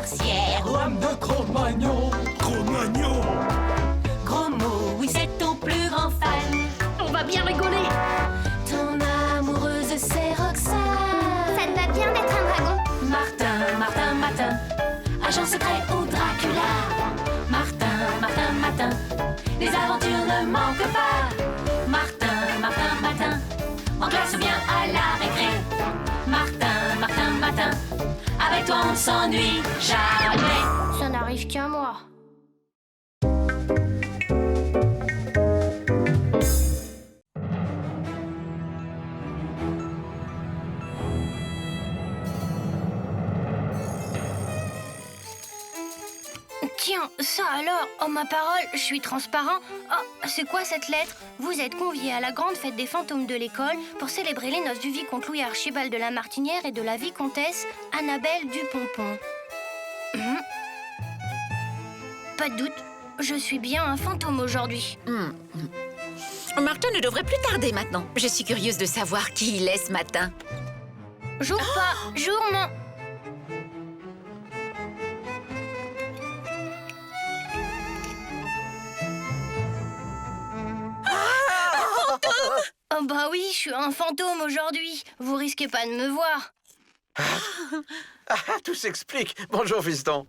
sorcière. Lame de Cro-Magnon. Cro-Magnon. Gros mot, oui, c'est ton plus grand fan. On va bien rigoler. Ton amoureuse, c'est Roxane. Ça te va bien d'être un dragon. Martin, Martin, Martin, agent secret ou Dracula. Martin, Martin, Martin, les aventures ne manquent pas. Martin, Martin, Martin, en classe ou bien à la récré. Martin, Martin, Martin, avec toi on ne s'ennuie jamais. Ça n'arrive qu'à moi. Tiens, ça alors, oh ma parole, je suis transparent. Oh, c'est quoi cette lettre? Vous êtes conviés à la grande fête des fantômes de l'école pour célébrer les noces du vicomte Louis Archibald de la Martinière et de la vicomtesse Annabelle Dupompon. Pas de doute, je suis bien un fantôme aujourd'hui. Martin ne devrait plus tarder maintenant. Je suis curieuse de savoir qui il est ce matin. Jour pas, jour non. Oh bah oui, je suis un fantôme aujourd'hui. Vous risquez pas de me voir. Tout s'explique. Bonjour, fiston.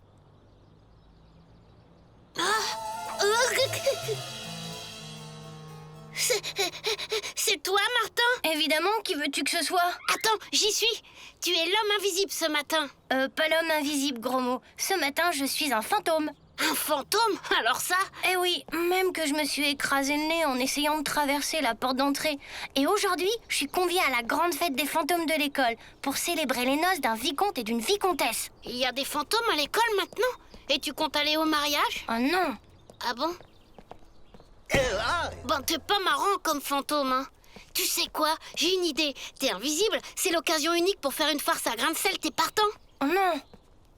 C'est toi, Martin? Évidemment, qui veux-tu que ce soit? Attends, j'y suis. Tu es l'homme invisible ce matin. Pas l'homme invisible, gros mot. Ce matin, je suis un fantôme. Un fantôme? Alors ça? Eh oui, même que je me suis écrasé le nez en essayant de traverser la porte d'entrée. Et aujourd'hui, je suis conviée à la grande fête des fantômes de l'école pour célébrer les noces d'un vicomte et d'une vicomtesse. Il y a des fantômes à l'école maintenant? Et tu comptes aller au mariage? Oh non! Ah bon? Bon, t'es pas marrant comme fantôme, hein? Tu sais quoi? J'ai une idée. T'es invisible, c'est l'occasion unique pour faire une farce à grain de sel, t'es partant? Oh non!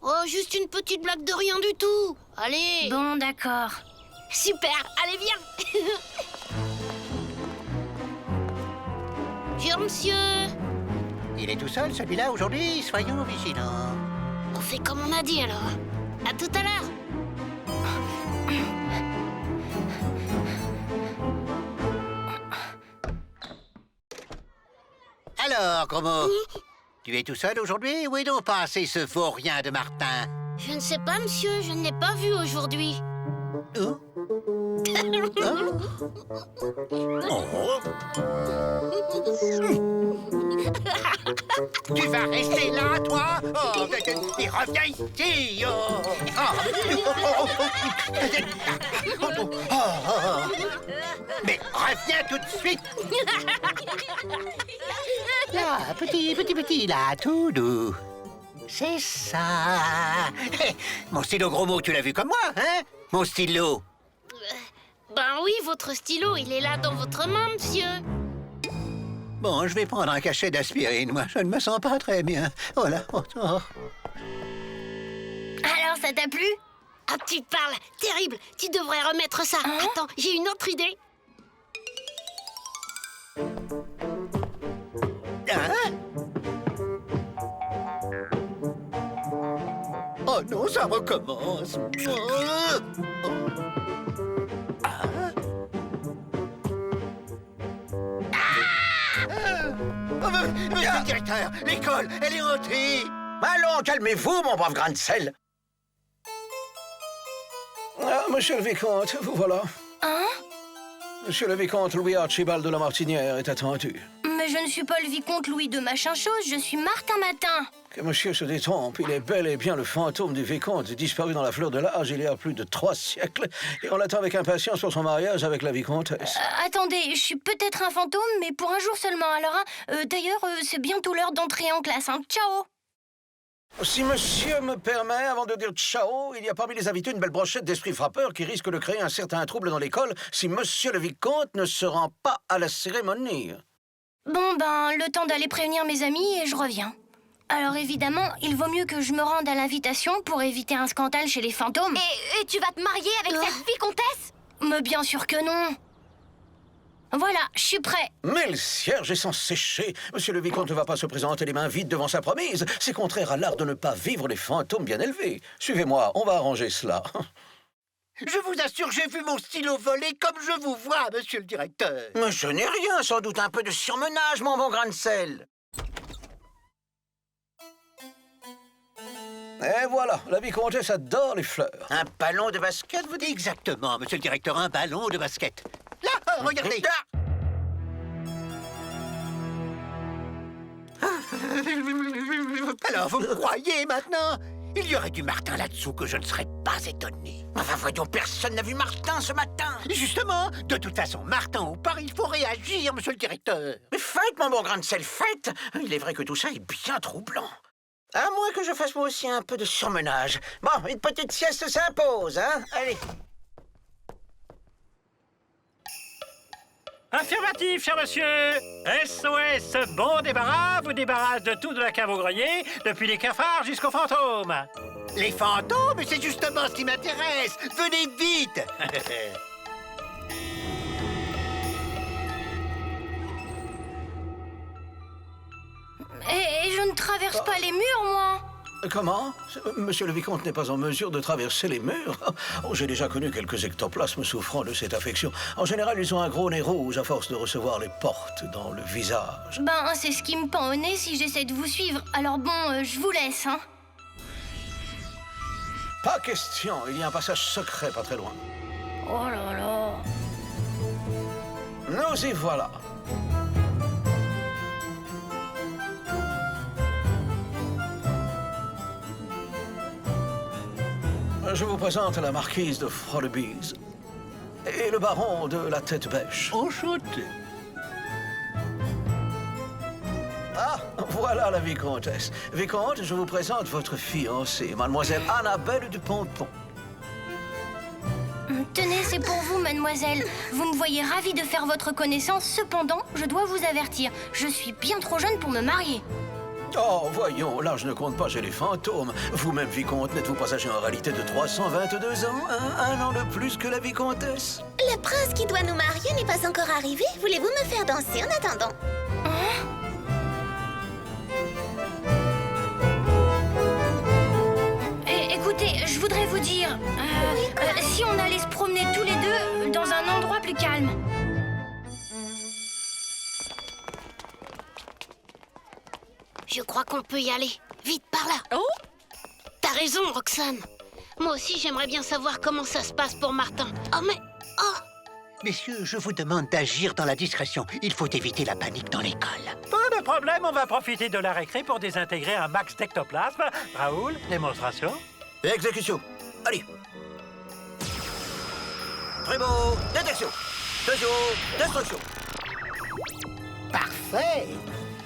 Oh, juste une petite blague de rien du tout. Allez! Bon, d'accord. Super, allez viens. Bonjour, monsieur. Il est tout seul, celui-là, aujourd'hui. Soyons vigilants. On fait comme on a dit, alors. À tout à l'heure. Alors, Gromo, tu es tout seul aujourd'hui? Où est donc passé ce vaurien de Martin? Je ne sais pas, monsieur, je ne l'ai pas vu aujourd'hui. Oh. Oh. Tu vas rester là, toi? Oh, et reviens ici! Oh. Mais reviens tout de suite! Là, petit, là, tout doux. C'est ça. Mon stylo, gros mot, tu l'as vu comme moi, hein? Mon stylo. Ben oui, votre stylo, il est là dans votre main, monsieur. Bon, je vais prendre un cachet d'aspirine, moi. Je ne me sens pas très bien. Oh là, oh. Alors, ça t'a plu? Ah, tu parles. Terrible. Tu devrais remettre ça. Hein? Attends, j'ai une autre idée. Hein? Oh non, ça recommence. Monsieur le directeur, l'école, elle est hantée. Allons, calmez-vous, mon brave grain de sel. Monsieur le vicomte, vous voilà. Hein? Monsieur le vicomte Louis Archibald de la Martinière est attendu. Mais je ne suis pas le vicomte Louis de machin-chose, je suis Martin Matin. Que monsieur se détrompe, il est bel et bien le fantôme du vicomte, disparu dans la fleur de l'âge il y a plus de 3 siècles, et on l'attend avec impatience pour son mariage avec la vicomtesse. Attendez, je suis peut-être un fantôme, mais pour un jour seulement. Alors, d'ailleurs, c'est bientôt l'heure d'entrer en classe, hein. Ciao! Si monsieur me permet, avant de dire ciao, il y a parmi les invités une belle brochette d'esprits frappeurs qui risque de créer un certain trouble dans l'école si monsieur le vicomte ne se rend pas à la cérémonie. Bon, ben, le temps d'aller prévenir mes amis et je reviens. Alors évidemment, il vaut mieux que je me rende à l'invitation pour éviter un scandale chez les fantômes. Et tu vas te marier avec cette vicomtesse? Mais bien sûr que non. Voilà, je suis prêt. Mais le cierge est sans sécher. Monsieur le vicomte ne va pas se présenter les mains vides devant sa promise. C'est contraire à l'art de ne pas vivre les fantômes bien élevés. Suivez-moi, on va arranger cela. Je vous assure, j'ai vu mon stylo voler comme je vous vois, monsieur le directeur. Mais je n'ai rien, sans doute un peu de surmenage, mon bon grain de sel. Et voilà, la vicomtesse adore les fleurs. Un ballon de basket, vous dites? Exactement, monsieur le directeur, un ballon de basket. Là, regardez. Alors, vous me croyez maintenant? Il y aurait du Martin là-dessous que je ne serais pas étonné. Enfin, voyons, personne n'a vu Martin ce matin. Justement, de toute façon, Martin ou pas, il faut réagir, monsieur le directeur. Mais faites, mon bon grain de sel, faites. Il est vrai que tout ça est bien troublant. À moins que je fasse moi aussi un peu de surmenage. Bon, une petite sieste s'impose, hein? Allez. Affirmatif, cher monsieur. SOS, bon débarras, vous débarrasse de tout de la cave au grenier, depuis les cafards jusqu'aux fantômes. Les fantômes, c'est justement ce qui m'intéresse. Venez vite. Et je ne traverse pas les murs, moi. Comment? Monsieur le vicomte n'est pas en mesure de traverser les murs? Oh, j'ai déjà connu quelques ectoplasmes souffrant de cette affection. En général, ils ont un gros nez rouge à force de recevoir les portes dans le visage. Ben, c'est ce qui me pend au nez si j'essaie de vous suivre. Alors bon, je vous laisse, hein. Pas question, il y a un passage secret pas très loin. Oh là là. Nous y voilà. Je vous présente la marquise de Frollebees et le baron de la tête bêche. Enchanté. Ah, voilà la vicomtesse. Vicomte, je vous présente votre fiancée, mademoiselle Annabelle du Pompon. Tenez, c'est pour vous, mademoiselle. Vous me voyez ravie de faire votre connaissance. Cependant, je dois vous avertir. Je suis bien trop jeune pour me marier. Oh, voyons, l'âge ne compte pas chez les fantômes. Vous-même, vicomte, n'êtes-vous pas âgé en réalité de 322 ans, hein? Un an de plus que la vicomtesse? Le prince qui doit nous marier n'est pas encore arrivé. Voulez-vous me faire danser en attendant? Écoutez, je voudrais vous dire... si on allait se promener tous les deux dans un endroit plus calme. Je crois qu'on peut y aller. Vite, par là. Oh! T'as raison, Roxane. Moi aussi, j'aimerais bien savoir comment ça se passe pour Martin. Oh, mais... Oh! Messieurs, je vous demande d'agir dans la discrétion. Il faut éviter la panique dans l'école. Pas de problème, on va profiter de la récré pour désintégrer un max d'ectoplasme. Raoul, démonstration. Exécution. Allez. Très beau. Détection. Destruction. Parfait.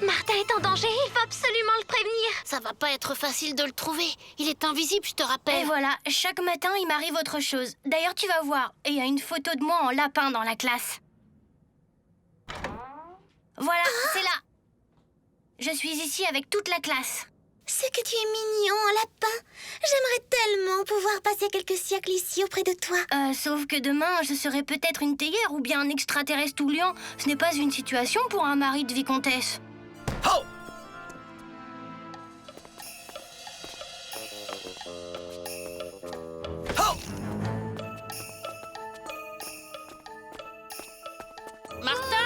Martin est en danger, il faut absolument le prévenir. Ça va pas être facile de le trouver. Il est invisible, je te Et rappelle. voilà, chaque matin, il m'arrive autre chose. D'ailleurs, tu vas voir, il y a une photo de moi en lapin dans la classe. Voilà, c'est là. Je suis ici avec toute la classe. C'est que tu es mignon en lapin. J'aimerais tellement pouvoir passer quelques siècles ici auprès de toi. Sauf que demain, je serai peut-être une théière ou bien un extraterrestre tout liant. Ce n'est pas une situation pour un mari de vicomtesse. Oh! Oh! Martin,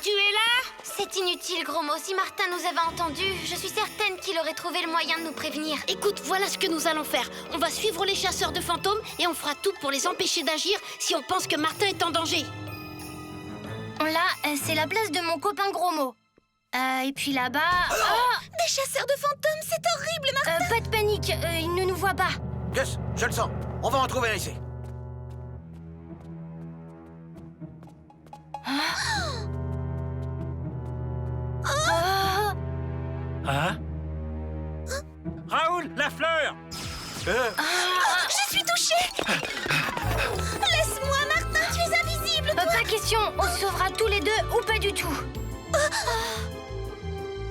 tu es là? C'est inutile, gros mot. Si Martin nous avait entendus, je suis certaine qu'il aurait trouvé le moyen de nous prévenir. Écoute, voilà ce que nous allons faire. On va suivre les chasseurs de fantômes et on fera tout pour les empêcher d'agir si on pense que Martin est en danger. Là, c'est la place de mon copain Gros Mot. Et puis là-bas... Des chasseurs de fantômes, c'est horrible, Martin. pas de panique, il ne nous voit pas. Gus, je le sens. On va en trouver un ici. Hein? Raoul, la fleur! Je suis touchée. Laisse-moi, Martin, tu es invisible. Pas question, on se sauvera tous les deux ou pas du tout.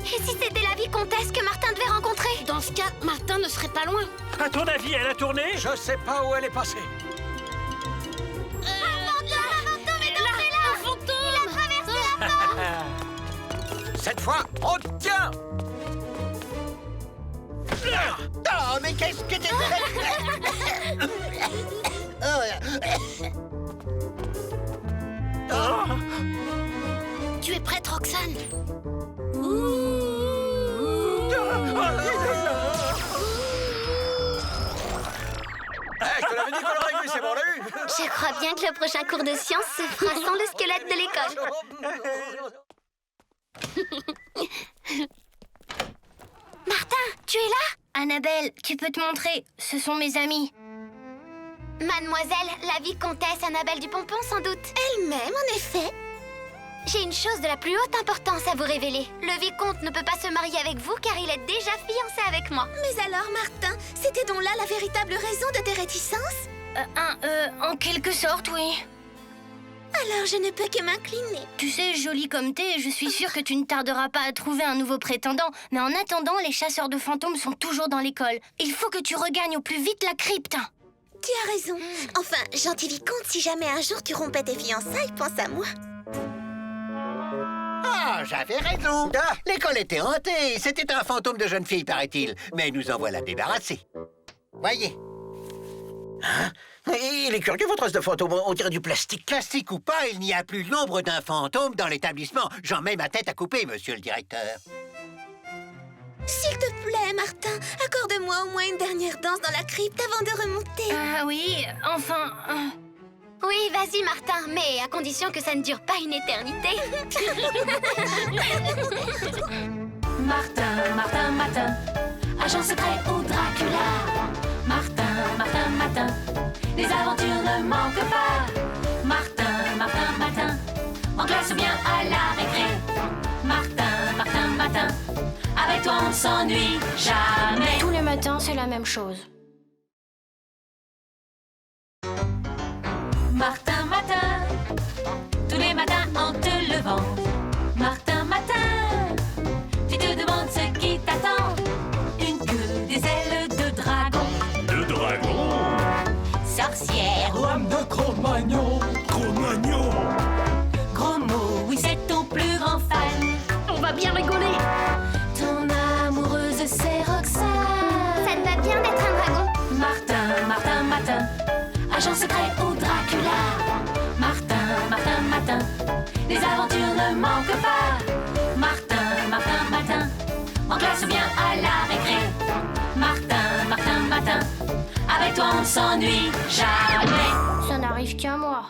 Et si c'était la vicomtesse que Martin devait rencontrer? Dans ce cas, Martin ne serait pas loin. À ton avis, elle a tourné? Je sais pas où elle est passée. Amanda! cette fois, on tient. Oh, mais qu'est-ce que tu Tu es prête, Roxane? Je te l'avais dit qu'on l'aurait vu, c'est bon, on l'a eu. Je crois bien que le prochain cours de science se fera sans le squelette de l'école. Martin, tu es là? Annabelle, tu peux te montrer. Ce sont mes amis. Mademoiselle, la vicomtesse Annabelle Dupompon, sans doute. Elle-même, en effet. J'ai une chose de la plus haute importance à vous révéler. Le vicomte ne peut pas se marier avec vous car il est déjà fiancé avec moi. Mais alors, Martin, c'était donc là la véritable raison de tes réticences? En quelque sorte, oui. Alors je ne peux que m'incliner. Tu sais, jolie comme t'es, je suis sûre que tu ne tarderas pas à trouver un nouveau prétendant. Mais en attendant, les chasseurs de fantômes sont toujours dans l'école. Il faut que tu regagnes au plus vite la crypte. Tu as raison. Enfin, gentil vicomte, si jamais un jour tu rompais tes fiançailles, pense à moi. Ah, j'avais raison. Ah, l'école était hantée. C'était un fantôme de jeune fille, paraît-il. Mais nous en voilà débarrassés. Voyez. Hein? Il est curieux, votre os de fantôme. On dirait du plastique. Plastique ou pas, il n'y a plus l'ombre d'un fantôme dans l'établissement. J'en mets ma tête à couper, monsieur le directeur. S'il te plaît, Martin, accorde-moi au moins une dernière danse dans la crypte avant de remonter. Ah oui, enfin... Oui, vas-y, Martin, mais à condition que ça ne dure pas une éternité. Martin, Martin, Martin, agent secret ou Dracula. Martin, Martin, Martin, les aventures ne manquent pas. Martin, Martin, Martin, en classe ou bien à la récré. Martin, Martin, Martin, avec toi on ne s'ennuie jamais. Tous les matins, c'est la même chose. Martin, Martin, tous les matins en te levant. Martin, Martin, tu te demandes ce qui t'attend. Une queue, des ailes de dragon. De dragon. Sorcière, Lame de Cro-Magnon. Cro-Magnon. gros mot, oui c'est ton plus grand fan. On va bien rigoler. Ton amoureuse c'est Roxane. Ça te va bien d'être un dragon? Martin, Martin, Martin, agent secret ou Dracula. Martin, Martin, Martin, les aventures ne manquent pas. Martin, Martin, Martin, en classe ou bien à la récré. Martin, Martin, Martin, avec toi on ne s'ennuie jamais. Ça n'arrive qu'à moi.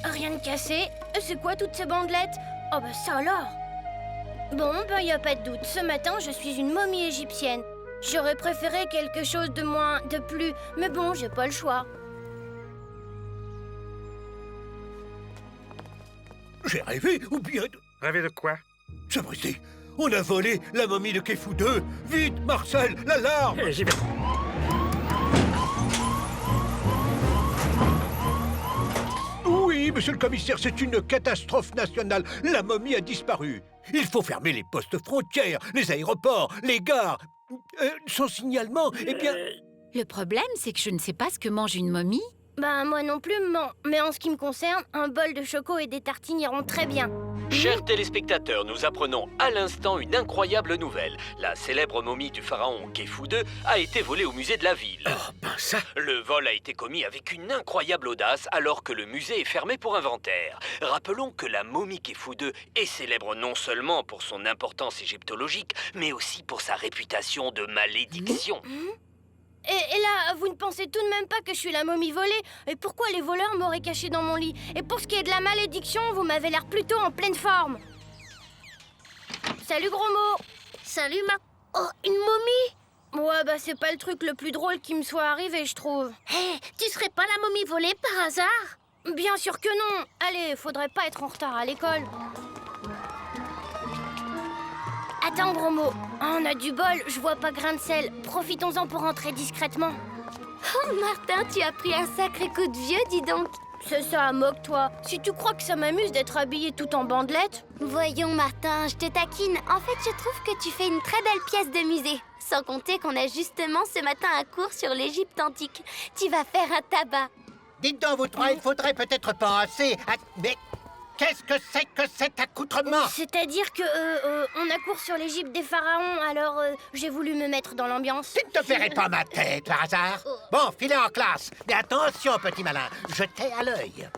Rien de cassé. C'est quoi toutes ces bandelettes? Oh bah ça alors. Bon, y a pas de doute. Ce matin, je suis une momie égyptienne. J'aurais préféré quelque chose de moins, de plus. Mais bon, j'ai pas le choix. J'ai rêvé, ou bien... Rêver de quoi? Sapristi, on a volé la momie de Kefou 2. Vite, Marcel, l'alarme! J'y vais. Oui, monsieur le commissaire, c'est une catastrophe nationale. La momie a disparu. Il faut fermer les postes frontières, les aéroports, les gares. Sans signalement, eh bien... Le problème, c'est que je ne sais pas ce que mange une momie. Bah moi non plus, maman. Mais en ce qui me concerne, un bol de choco et des tartines iront très bien. Chers téléspectateurs, nous apprenons à l'instant une incroyable nouvelle. La célèbre momie du pharaon Kefou II a été volée au musée de la ville. Oh, ben ça... Le vol a été commis avec une incroyable audace alors que le musée est fermé pour inventaire. Rappelons que la momie Kefou II est célèbre non seulement pour son importance égyptologique, mais aussi pour sa réputation de malédiction. Et là, vous ne pensez tout de même pas que je suis la momie volée? Et pourquoi les voleurs m'auraient caché dans mon lit? Et pour ce qui est de la malédiction, vous m'avez l'air plutôt en pleine forme. Salut, gros mot. Salut, Oh, une momie? Ouais, bah c'est pas le truc le plus drôle qui me soit arrivé, je trouve. Hé, tu serais pas la momie volée par hasard? Bien sûr que non. Allez, faudrait pas être en retard à l'école. Attends, gros mot. On a du bol, je vois pas grain de sel. Profitons-en pour entrer discrètement. Oh, Martin, tu as pris un sacré coup de vieux, dis donc. C'est ça, moque-toi. Si tu crois que ça m'amuse d'être habillée tout en bandelettes... Voyons, Martin, je te taquine. En fait, je trouve que tu fais une très belle pièce de musée. Sans compter qu'on a justement ce matin un cours sur l'Égypte antique. Tu vas faire un tabac. Dites donc, vous trois, il faudrait peut-être penser à... Mais qu'est-ce que c'est que cet accoutrement? C'est-à-dire que, on a cours sur l'Égypte des pharaons, alors j'ai voulu me mettre dans l'ambiance. Tu ne te ferais pas ma tête, par hasard? Bon, filez en classe. Mais attention, petit malin, jetez à l'œil.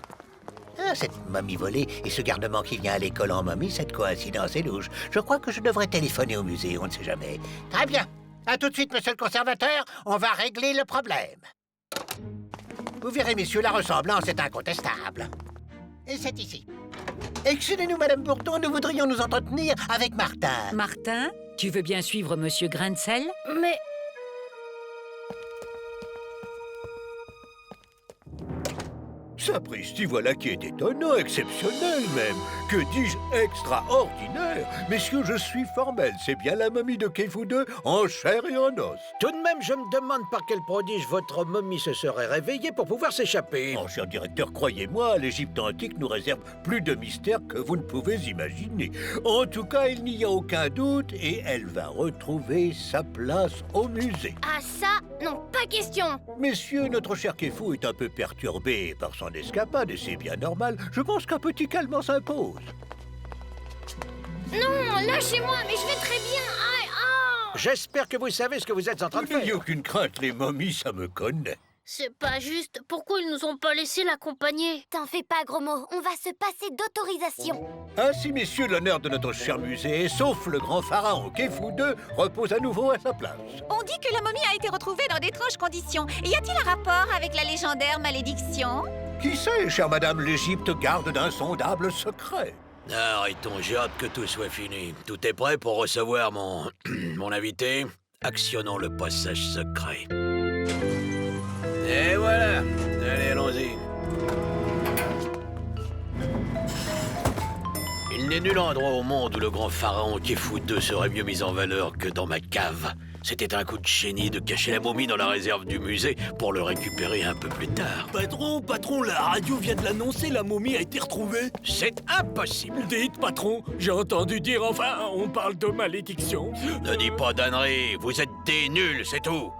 Ah, cette momie volée et ce garnement qui vient à l'école en momie, cette coïncidence est louche. Je crois que je devrais téléphoner au musée, on ne sait jamais. Très bien. À tout de suite, monsieur le conservateur. On va régler le problème. Vous verrez, messieurs, la ressemblance est incontestable. Et c'est ici. Excusez-nous, Madame Bourdon, nous voudrions nous entretenir avec Martin. Martin, tu veux bien suivre Monsieur Grain de Sel? Mais... Sapristi, voilà qui est étonnant, exceptionnel même. Que dis-je, extraordinaire. Messieurs, je suis formel, c'est bien la momie de Khéops II en chair et en os. Tout de même, je me demande par quel prodige votre momie se serait réveillée pour pouvoir s'échapper. Oh, cher directeur, croyez-moi, l'Égypte antique nous réserve plus de mystères que vous ne pouvez imaginer. En tout cas, il n'y a aucun doute et elle va retrouver sa place au musée. Ah ça, non, pas question. Messieurs, notre cher Khéops est un peu perturbé par son escapade et c'est bien normal. Je pense qu'un petit calme s'impose. Non, lâchez-moi, mais je vais très bien. Aïe, ah. J'espère que vous savez ce que vous êtes en train de faire. Il n'y a aucune crainte, les momies, ça me connaît. C'est pas juste. Pourquoi ils nous ont pas laissé l'accompagner? T'en fais pas, gros mot. On va se passer d'autorisation. Ainsi, messieurs, l'honneur de notre cher musée, sauf le grand pharaon Khéops II, repose à nouveau à sa place. On dit que la momie a été retrouvée dans d'étranges conditions. Y a-t-il un rapport avec la légendaire malédiction? Qui sait, chère madame, l'Égypte garde d'insondables secrets. Arrêtons, j'ai hâte que tout soit fini. Tout est prêt pour recevoir mon... mon invité. Actionnons le passage secret. Et voilà. Allez, allons-y. Il n'est nul endroit au monde où le grand pharaon Khéops II serait mieux mis en valeur que dans ma cave. C'était un coup de génie de cacher la momie dans la réserve du musée pour le récupérer un peu plus tard. Patron, la radio vient de l'annoncer, la momie a été retrouvée. C'est impossible. Dites, patron, j'ai entendu dire, enfin, on parle de malédiction. Ne dis pas d'âneries, vous êtes des nuls, c'est tout.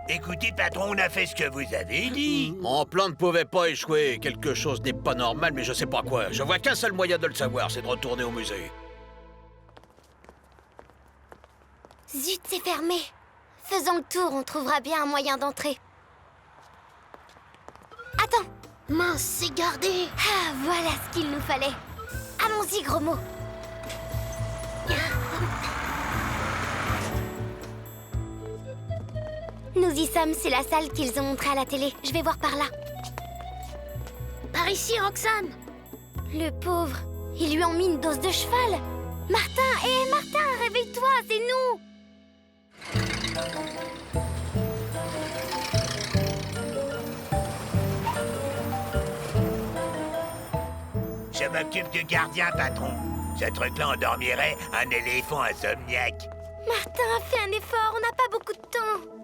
Écoutez, patron, on a fait ce que vous avez dit. Mon plan ne pouvait pas échouer. Quelque chose n'est pas normal, mais je sais pas quoi. Je vois qu'un seul moyen de le savoir, c'est de retourner au musée. Zut, c'est fermé. Faisons le tour, on trouvera bien un moyen d'entrer. Attends. Mince, c'est gardé. Ah, voilà ce qu'il nous fallait. Allons-y, gros mot. Nous y sommes, c'est la salle qu'ils ont montrée à la télé. Je vais voir par là. Par ici, Roxane. Le pauvre, ils lui ont mis une dose de cheval. Martin, Martin, réveille-toi, c'est nous. Je m'occupe du gardien, patron. Ce truc-là endormirait un éléphant insomniaque. Martin a fait un effort, on n'a pas beaucoup de temps.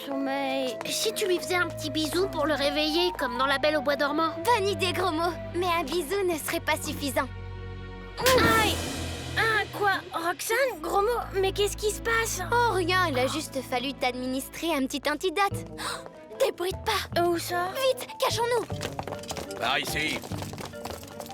Sommeil. Et si tu lui faisais un petit bisou pour le réveiller, comme dans La Belle au bois dormant? Bonne idée, gros mot. Mais un bisou ne serait pas suffisant. Aïe. Ah, quoi? Roxane, gros mot, mais qu'est-ce qui se passe? Oh, rien, il a juste fallu t'administrer un petit antidote. Oh, débrouille pas. Où ça? Vite, cachons-nous. Par ici.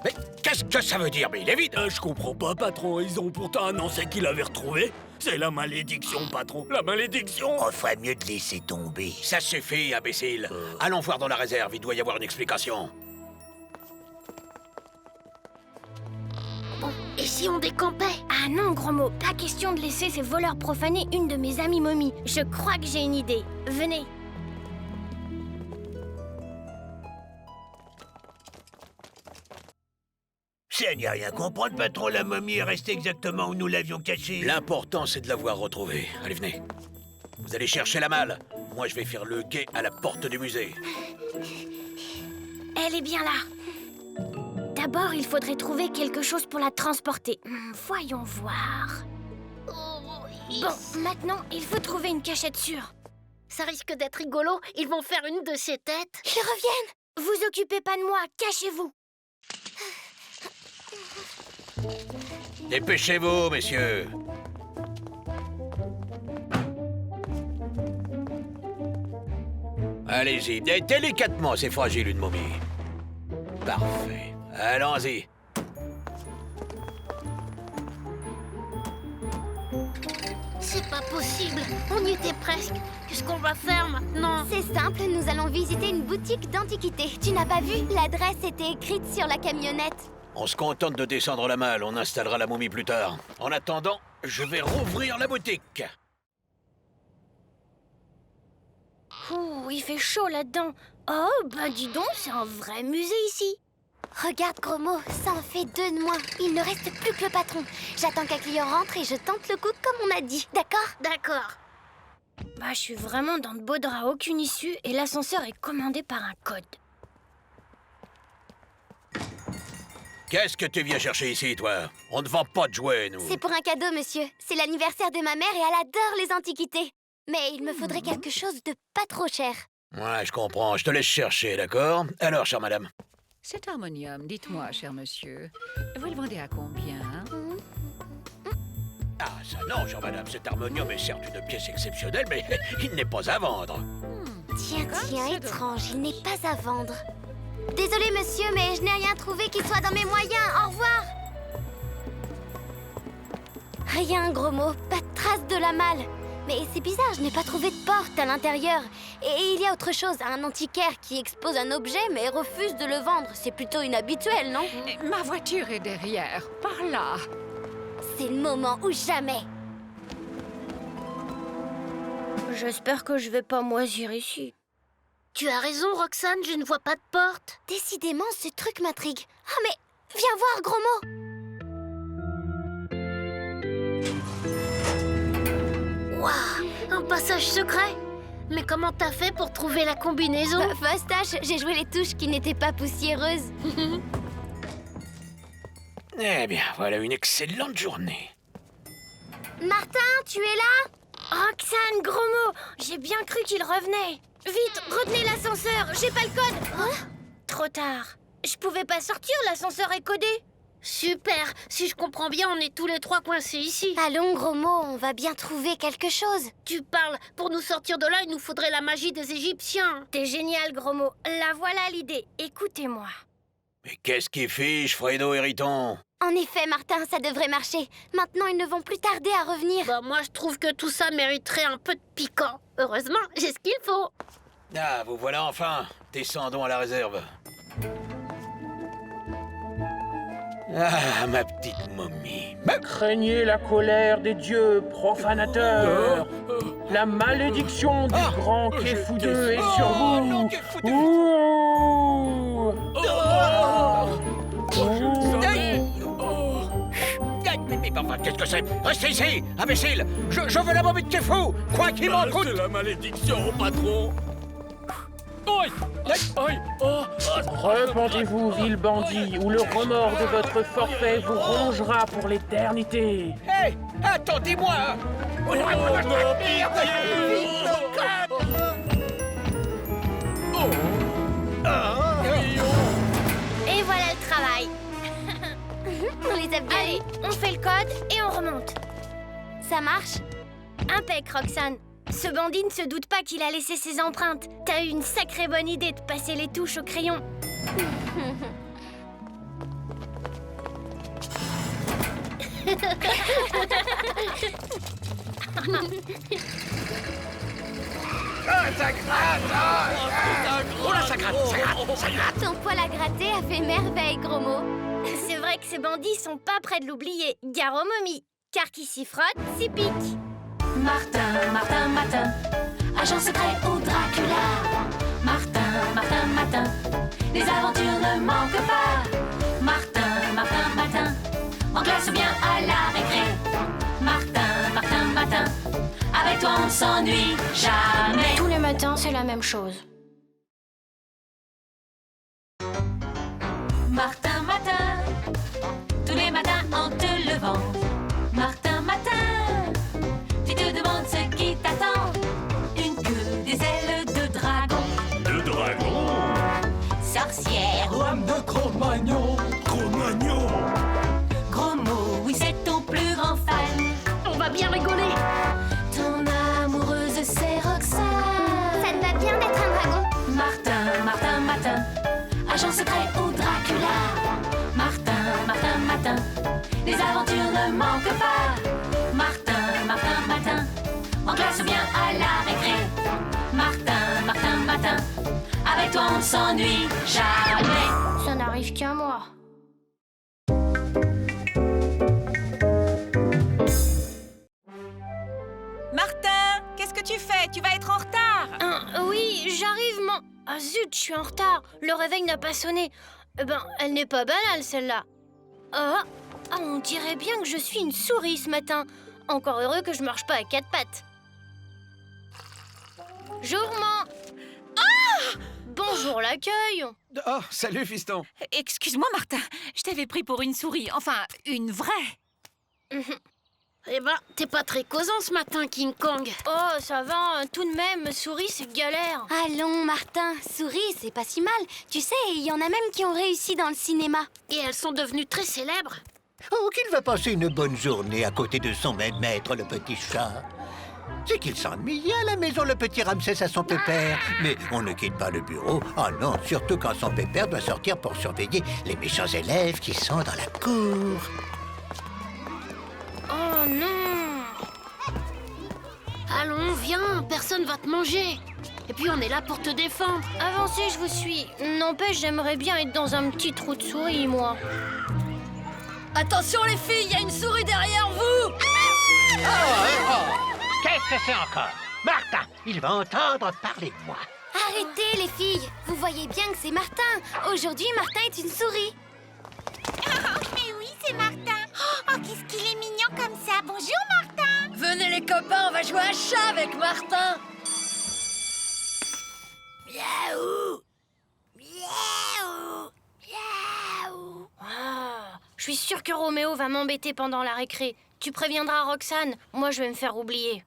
Mais qu'est-ce que ça veut dire? Mais il est vide. Je comprends pas, patron. Ils ont pourtant annoncé qu'il l'avaient retrouvé. C'est la malédiction, patron. La malédiction. On ferait mieux de laisser tomber. Ça suffit, imbécile. Allons voir dans la réserve, il doit y avoir une explication. Bon, et si on décampait? Ah non, gros mot, pas question de laisser ces voleurs profaner une de mes amies momies. Je crois que j'ai une idée. Venez. Ça n'y a rien comprendre, patron. La momie est restée exactement où nous l'avions cachée. L'important, c'est de l'avoir retrouvée. Allez, venez. Vous allez chercher la malle. Moi, je vais faire le guet à la porte du musée. Elle est bien là. D'abord, il faudrait trouver quelque chose pour la transporter. Voyons voir. Bon, maintenant, il faut trouver une cachette sûre. Ça risque d'être rigolo. Ils vont faire une de ces têtes. Ils reviennent. Vous occupez pas de moi, cachez-vous. Dépêchez-vous, messieurs. Allez-y, délicatement, c'est fragile une momie. Parfait. Allons-y. C'est pas possible. On y était presque. Qu'est-ce qu'on va faire maintenant? C'est simple, nous allons visiter une boutique d'antiquités. Tu n'as pas vu? L'adresse était écrite sur la camionnette. On se contente de descendre la malle, on installera la momie plus tard. En attendant, je vais rouvrir la boutique. Ouh, il fait chaud là-dedans. Oh, bah dis donc, c'est un vrai musée ici. Regarde, gros mot, ça en fait 2 de moins. Il ne reste plus que le patron. J'attends qu'un client rentre et je tente le coup comme on a dit, d'accord? D'accord. Bah, je suis vraiment dans de beaux draps, aucune issue, et l'ascenseur est commandé par un code. Qu'est-ce que tu viens chercher ici, toi? On ne vend pas de jouets, nous. C'est pour un cadeau, monsieur. C'est l'anniversaire de ma mère et elle adore les antiquités. Mais il me faudrait quelque chose de pas trop cher. Ouais, je comprends. Je te laisse chercher, d'accord? Alors, chère madame. Cet harmonium, dites-moi, cher monsieur, vous le vendez à combien? Ah, ça non, chère madame. Cet harmonium est certes une pièce exceptionnelle, mais il n'est pas à vendre. Tiens, étrange, il n'est pas à vendre. Désolé, monsieur, mais je n'ai rien trouvé qui soit dans mes moyens. Au revoir. Rien, gros mot. Pas de trace de la malle. Mais c'est bizarre, je n'ai pas trouvé de porte à l'intérieur. Et il y a autre chose, un antiquaire qui expose un objet mais refuse de le vendre. C'est plutôt inhabituel, non? Ma voiture est derrière, par là. C'est le moment ou jamais. J'espère que je vais pas moisir ici. Tu as raison, Roxane, je ne vois pas de porte. Décidément, ce truc m'intrigue. Ah, mais viens voir, gros mot. Waouh, un passage secret. Mais comment t'as fait pour trouver la combinaison? Fastache, j'ai joué les touches qui n'étaient pas poussiéreuses. Eh bien, voilà une excellente journée. Martin, tu es là? Roxane, gros mot, j'ai bien cru qu'il revenait. Vite, retenez l'ascenseur, j'ai pas le code. Trop tard. Je pouvais pas sortir, l'ascenseur est codé. Super, si je comprends bien, on est tous les 3 coincés ici. Allons, gros mot, on va bien trouver quelque chose. Tu parles, pour nous sortir de là, il nous faudrait la magie des Égyptiens. T'es génial, gros mot. La voilà l'idée, écoutez-moi. Mais qu'est-ce qui fiche, Fredo et Riton? En effet, Martin, ça devrait marcher. Maintenant, ils ne vont plus tarder à revenir. Bah, moi, je trouve que tout ça mériterait un peu de piquant. Heureusement, j'ai ce qu'il faut. Ah, vous voilà enfin. Descendons à la réserve. Ah, ma petite momie. Craignez la colère des dieux profanateurs. La malédiction du grand Kéfoudeux est sur vous. Mais enfin, qu'est-ce que c'est? Restez ici, imbécile! Je veux la momie de Kéfou, quoi qu'il m'en coûte! C'est la malédiction, patron! Repentez-vous, vil bandit, ou le remords de votre forfait vous rongera pour l'éternité. Hé! Attendez-moi! Et voilà le travail. On les a bien. Allez, on fait le code et on remonte. Ça marche? Impec, Roxane. Ce bandit ne se doute pas qu'il a laissé ses empreintes. T'as eu une sacrée bonne idée de passer les touches au crayon. Ça gratte! Oh là, ça gratte! Ton poil à gratter a fait merveille, gros mot. C'est vrai que ces bandits sont pas près de l'oublier. Gare aux momies. Car qui s'y frotte, s'y pique. Martin, Martin, Martin, agent secret ou Dracula. Martin, Martin, Martin, les aventures ne manquent pas. Martin, Martin, Martin, en classe ou bien à la récré. Martin, Martin, Martin, avec toi on ne s'ennuie jamais. Tous les matins, c'est la même chose. Martin, Martin, tous les matins en te levant. Martin, Martin, tu te demandes ce qui t'attend. Une queue, des ailes de dragon. De dragon? avec toi on ne s'ennuie jamais. Ça n'arrive qu'à moi. Martin, qu'est-ce que tu fais? Tu vas être en retard. Oui, j'arrive, Ah zut, je suis en retard. Le réveil n'a pas sonné. Elle n'est pas banale, celle-là. On dirait bien que je suis une souris ce matin. Encore heureux que je marche pas à 4 pattes. Jourment. Bonjour l'accueil. Oh, salut, fiston. Excuse-moi, Martin, je t'avais pris pour une souris. Enfin, une vraie. Eh ben, t'es pas très causant ce matin, King Kong. Oh, ça va, tout de même, souris, c'est galère. Allons, Martin, souris, c'est pas si mal. Tu sais, il y en a même qui ont réussi dans le cinéma. Et elles sont devenues très célèbres. Oh, qu'il va passer une bonne journée à côté de son maître, le petit chat. C'est qu'il s'ennuie à la maison, le petit Ramsès à son pépère. Mais on ne quitte pas le bureau. Oh non, surtout quand son pépère doit sortir pour surveiller les méchants élèves qui sont dans la cour. Oh non. Allons, viens, personne va te manger. Et puis on est là pour te défendre. Avancez, je vous suis. N'empêche, j'aimerais bien être dans un petit trou de souris, moi. Attention les filles, il y a une souris derrière vous. Qu'est-ce que c'est encore? Martin, il va entendre parler de moi. Arrêtez, les filles. Vous voyez bien que c'est Martin. Aujourd'hui, Martin est une souris. Mais oui, c'est Martin. Oh, qu'est-ce qu'il est mignon comme ça. Bonjour, Martin. Venez les copains, on va jouer à chat avec Martin. Miaou. Miaou. Miaou. Je suis sûre que Roméo va m'embêter pendant la récré. Tu préviendras Roxane, moi je vais me faire oublier.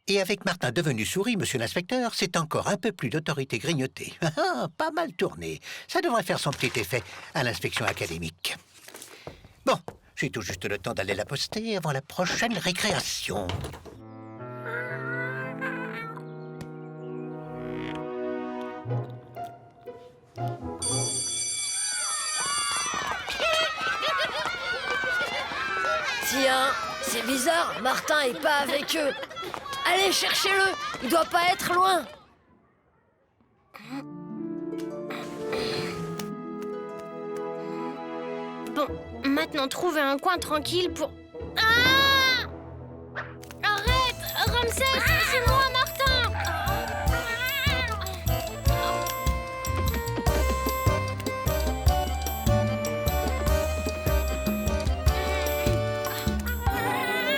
Et avec Martin devenu souris, monsieur l'inspecteur, c'est encore un peu plus d'autorité grignotée. Pas mal tourné. Ça devrait faire son petit effet à l'inspection académique. Bon, j'ai tout juste le temps d'aller la poster avant la prochaine récréation. Tiens, c'est bizarre, Martin est pas avec eux. Allez, cherchez-le, il doit pas être loin. Bon, maintenant trouver un coin tranquille pour... Ah! Arrête! Ramsès, c'est moi, Martin!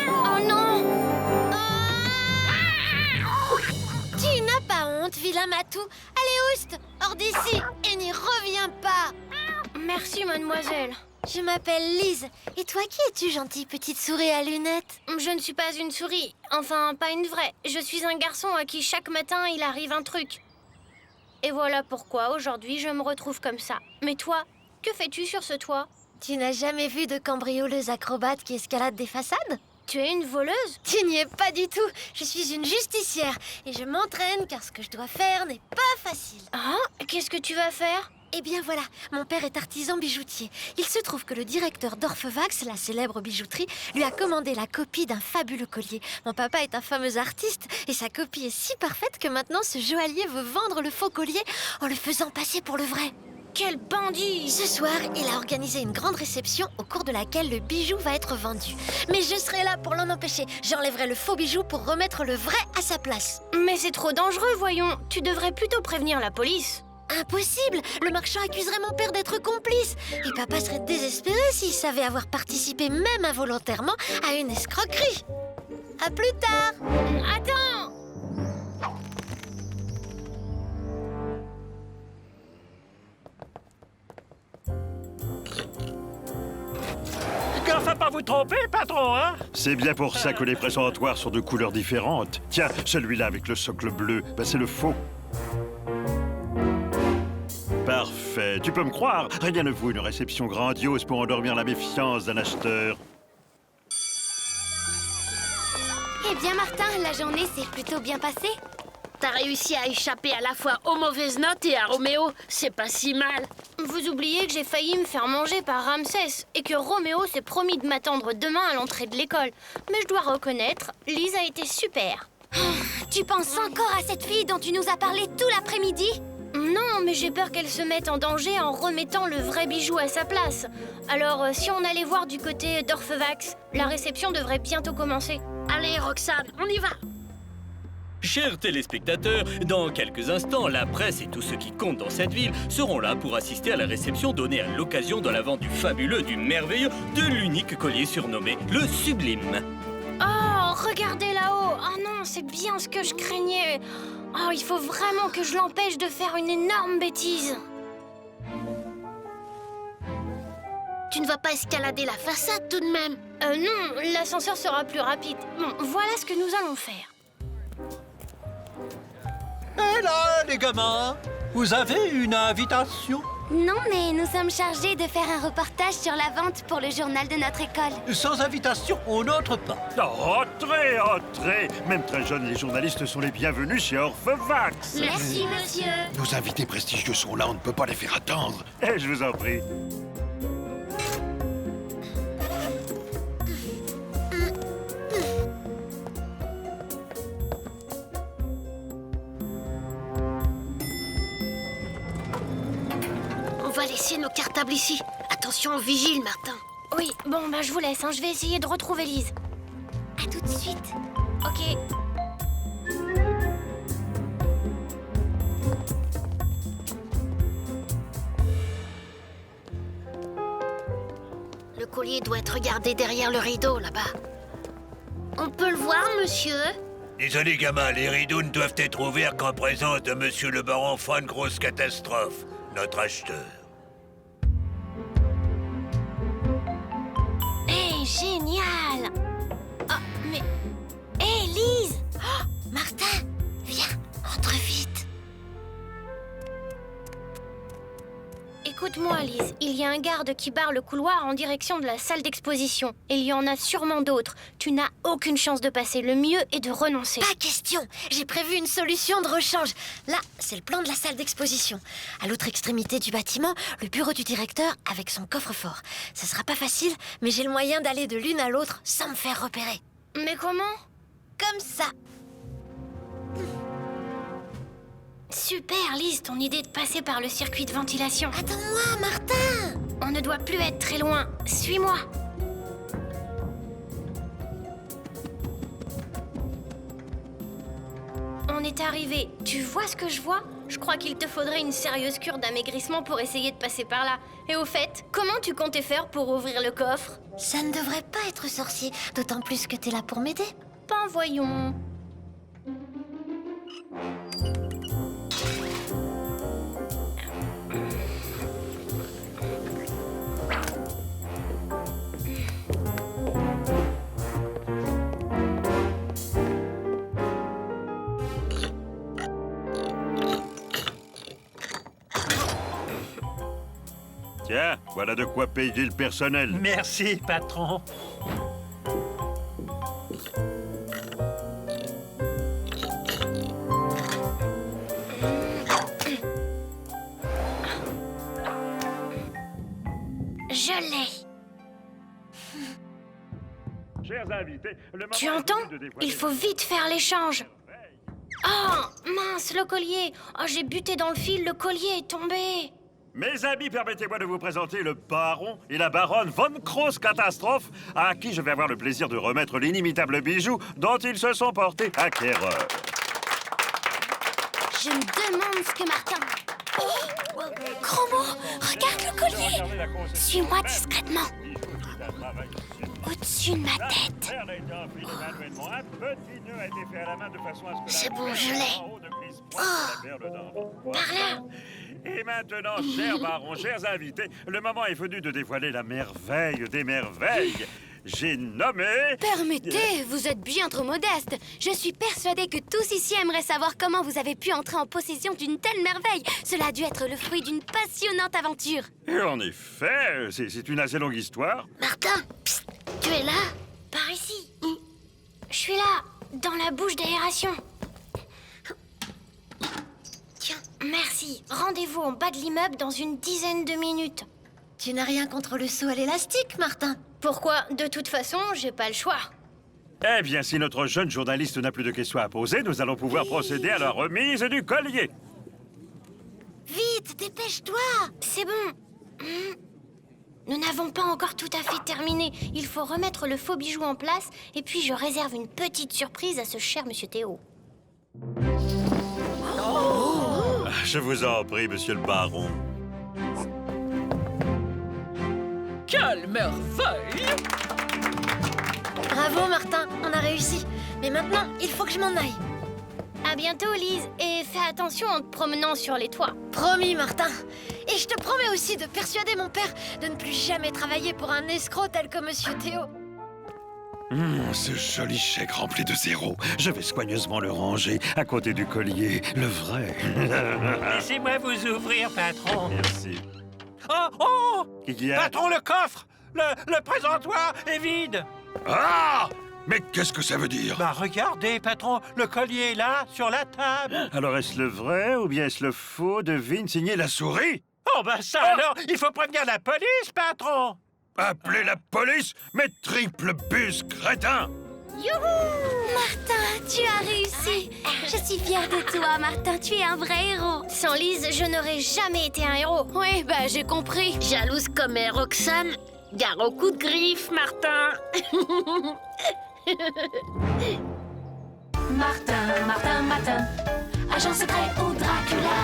Oh non! Tu n'as pas honte, vilain matou. Allez, oust, hors d'ici et n'y reviens pas. Merci, mademoiselle. Je m'appelle Lise. Et toi, qui es-tu, gentille petite souris à lunettes? Je ne suis pas une souris. Enfin, pas une vraie. Je suis un garçon à qui chaque matin, il arrive un truc. Et voilà pourquoi, aujourd'hui, je me retrouve comme ça. Mais toi, que fais-tu sur ce toit? Tu n'as jamais vu de cambrioleuse acrobate qui escalade des façades? Tu es une voleuse? Tu n'y es pas du tout. Je suis une justicière. Et je m'entraîne car ce que je dois faire n'est pas facile. Ah, qu'est-ce que tu vas faire? Eh bien voilà, mon père est artisan bijoutier. Il se trouve que le directeur d'Orphevax, la célèbre bijouterie, lui a commandé la copie d'un fabuleux collier. Mon papa est un fameux artiste et sa copie est si parfaite que maintenant ce joaillier veut vendre le faux collier en le faisant passer pour le vrai. Quel bandit! Ce soir, il a organisé une grande réception au cours de laquelle le bijou va être vendu. Mais je serai là pour l'en empêcher. J'enlèverai le faux bijou pour remettre le vrai à sa place. Mais c'est trop dangereux, voyons. Tu devrais plutôt prévenir la police. Impossible! Le marchand accuserait mon père d'être complice. Et papa serait désespéré s'il savait avoir participé, même involontairement, à une escroquerie. À plus tard! Attends! Gaffe à pas vous tromper, patron, hein? C'est bien pour ça que les présentoirs sont de couleurs différentes. Tiens, celui-là avec le socle bleu, c'est le faux. Parfait. Tu peux me croire, rien ne vaut une réception grandiose pour endormir la méfiance d'un acheteur. Eh bien, Martin, la journée s'est plutôt bien passée. T'as réussi à échapper à la fois aux mauvaises notes et à Roméo. C'est pas si mal. Vous oubliez que j'ai failli me faire manger par Ramsès et que Roméo s'est promis de m'attendre demain à l'entrée de l'école. Mais je dois reconnaître, Lise a été super. Tu penses encore à cette fille dont tu nous as parlé tout l'après-midi? Non, mais j'ai peur qu'elle se mette en danger en remettant le vrai bijou à sa place. Alors, si on allait voir du côté d'Orphevax, la réception devrait bientôt commencer. Allez, Roxane, on y va. Chers téléspectateurs, dans quelques instants, la presse et tous ceux qui comptent dans cette ville seront là pour assister à la réception donnée à l'occasion de la vente du fabuleux, du merveilleux, de l'unique collier surnommé le Sublime. Oh, regardez là-haut. Ah non, c'est bien ce que je craignais. Oh, il faut vraiment que je l'empêche de faire une énorme bêtise. Tu ne vas pas escalader la façade tout de même? Non, l'ascenseur sera plus rapide. Bon, voilà ce que nous allons faire. Et là, les gamins, vous avez une invitation? Non, mais nous sommes chargés de faire un reportage sur la vente pour le journal de notre école. Sans invitation, on n'entre pas. Entrez, entrez. Même très jeunes, les journalistes sont les bienvenus chez Orphevax. Merci, monsieur. Nos invités prestigieux sont là, on ne peut pas les faire attendre. Eh, je vous en prie. On va laisser nos cartables ici. Attention, vigile, Martin. Oui, bon, bah je vous laisse, hein. Je vais essayer de retrouver Lise. À tout de suite. Ok. Le collier doit être gardé derrière le rideau, là-bas. On peut le voir, monsieur? Désolé, gamin, les rideaux ne doivent être ouverts qu'en présence de monsieur le baron Von Grosse Catastrophe, notre acheteur. Hé, génial! Oh, mais... Hé, Lise! Oh, Martin, viens, entre vite. Écoute-moi, Lise, il y a un garde qui barre le couloir en direction de la salle d'exposition. Et il y en a sûrement d'autres. Tu n'as aucune chance de passer. Le mieux est de renoncer. Pas question. J'ai prévu une solution de rechange. Là, c'est le plan de la salle d'exposition. À l'autre extrémité du bâtiment, le bureau du directeur avec son coffre-fort. Ça sera pas facile, mais j'ai le moyen d'aller de l'une à l'autre sans me faire repérer. Mais comment? Comme ça. Super, Lise, ton idée de passer par le circuit de ventilation. Attends-moi, Martin! On ne doit plus être très loin. Suis-moi. On est arrivé. Tu vois ce que je vois? Je crois qu'il te faudrait une sérieuse cure d'amaigrissement pour essayer de passer par là. Et au fait, comment tu comptais faire pour ouvrir le coffre? Ça ne devrait pas être sorcier, d'autant plus que t'es là pour m'aider. Ben voyons. Tiens, voilà de quoi payer le personnel. Merci, patron. Je l'ai. Chers invités, le moment Tu est entends? venu de dévoiler- Il faut vite faire l'échange. Oh, mince, le collier. Oh, j'ai buté dans le fil, le collier est tombé. Mes amis, permettez-moi de vous présenter le baron et la baronne Von Grosse Catastrophe, à qui je vais avoir le plaisir de remettre l'inimitable bijou dont ils se sont portés acquéreurs. Je me demande ce que Martin... Oh, grand mot, regarde le collier. Suis-moi discrètement. Au-dessus de ma tête. C'est bon, je l'ai. Oh, par là. Et maintenant, chers barons, chers invités, le moment est venu de dévoiler la merveille des merveilles. J'ai nommé... Permettez, vous êtes bien trop modeste. Je suis persuadée que tous ici aimeraient savoir comment vous avez pu entrer en possession d'une telle merveille. Cela a dû être le fruit d'une passionnante aventure. Et en effet, c'est une assez longue histoire. Martin, psst, tu es là? Par ici. Je suis là, dans la bouche d'aération. Tiens. Merci. Rendez-vous en bas de l'immeuble dans une dizaine de minutes. Tu n'as rien contre le saut à l'élastique, Martin? Pourquoi? De toute façon, j'ai pas le choix. Eh bien, si notre jeune journaliste n'a plus de questions à poser, nous allons pouvoir procéder à la remise du collier. Vite, dépêche-toi. C'est bon. Nous n'avons pas encore tout à fait terminé. Il faut remettre le faux bijou en place et puis je réserve une petite surprise à ce cher Monsieur Théo. Je vous en prie, monsieur le baron. Quelle merveille! Bravo, Martin, on a réussi. Mais maintenant, il faut que je m'en aille. À bientôt, Lise, et fais attention en te promenant sur les toits. Promis, Martin. Et je te promets aussi de persuader mon père de ne plus jamais travailler pour un escroc tel que Monsieur Théo. Ce joli chèque rempli de zéros. Je vais soigneusement le ranger à côté du collier, le vrai. Laissez-moi vous ouvrir, patron. Merci. Oh! Qu'est-ce qu'il y a? Patron, le coffre! Le présentoir est vide! Ah! Mais qu'est-ce que ça veut dire? Bah regardez, patron, le collier est là, sur la table. Alors, est-ce le vrai ou bien est-ce le faux? Devine, signé la souris? Oh, bah ça alors, il faut prévenir la police, patron! Appelez la police, mais triple bus, crétin! Youhou! Martin, tu as réussi! Je suis fière de toi, Martin, tu es un vrai héros! Sans Lise, je n'aurais jamais été un héros. Oui, bah j'ai compris. Jalouse comme est Roxane. Gare au coup de griffe, Martin. Martin, Martin, Martin, agent secret ou Dracula.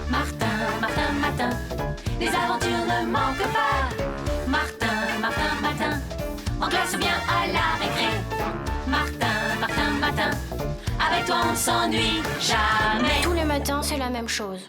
Martin, Martin, Martin, les aventures ne manquent pas. Martin, Martin, Martin, en classe ou bien à la récré. Martin, Martin, Martin, avec toi on ne s'ennuie jamais. Tous les matins, c'est la même chose.